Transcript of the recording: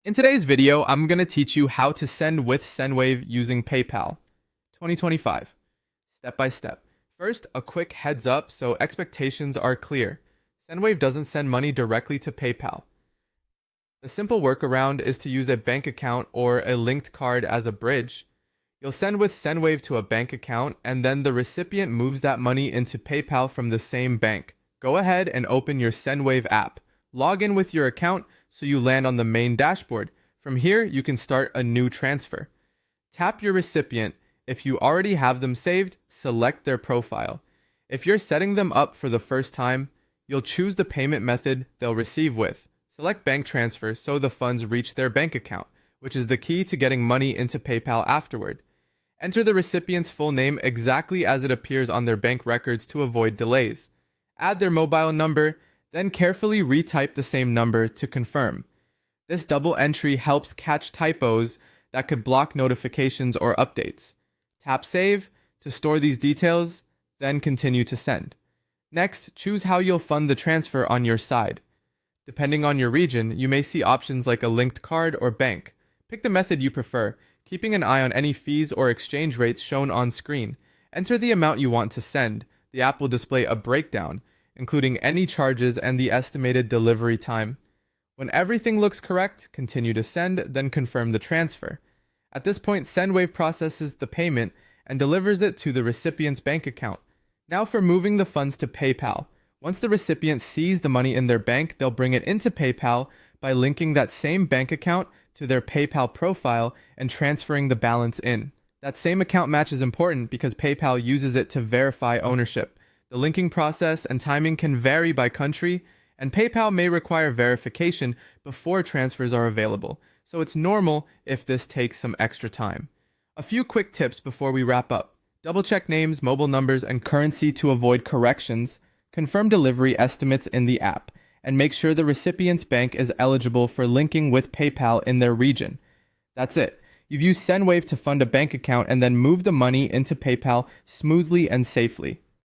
In today's video, I'm going to teach you how to send with Sendwave using PayPal 2025, step by step. First, a quick heads up so expectations are clear. Sendwave doesn't send money directly to PayPal. The simple workaround is to use a bank account or a linked card as a bridge. You'll send with Sendwave to a bank account, and then the recipient moves that money into PayPal from the same bank. Go ahead and open your Sendwave app. Log in with your account so you land on the main dashboard. From here, you can start a new transfer. Tap your recipient. If you already have them saved, select their profile. If you're setting them up for the first time, you'll choose the payment method they'll receive with. Select bank transfer so the funds reach their bank account, which is the key to getting money into PayPal afterward. Enter the recipient's full name exactly as it appears on their bank records to avoid delays. Add their mobile number, then carefully retype the same number to confirm. This double entry helps catch typos that could block notifications or updates. Tap Save to store these details, then continue to send. Next, choose how you'll fund the transfer on your side. Depending on your region, you may see options like a linked card or bank. Pick the method you prefer, keeping an eye on any fees or exchange rates shown on screen. Enter the amount you want to send. The app will display a breakdown, including any charges and the estimated delivery time. When everything looks correct, continue to send, then confirm the transfer. At this point, Sendwave processes the payment and delivers it to the recipient's bank account. Now for moving the funds to PayPal. Once the recipient sees the money in their bank, they'll bring it into PayPal by linking that same bank account to their PayPal profile and transferring the balance in. That same account match is important because PayPal uses it to verify ownership. The linking process and timing can vary by country, and PayPal may require verification before transfers are available, so it's normal if this takes some extra time. A few quick tips before we wrap up. Double-check names, mobile numbers, and currency to avoid corrections. Confirm delivery estimates in the app, and make sure the recipient's bank is eligible for linking with PayPal in their region. That's it. You've used Sendwave to fund a bank account and then move the money into PayPal smoothly and safely.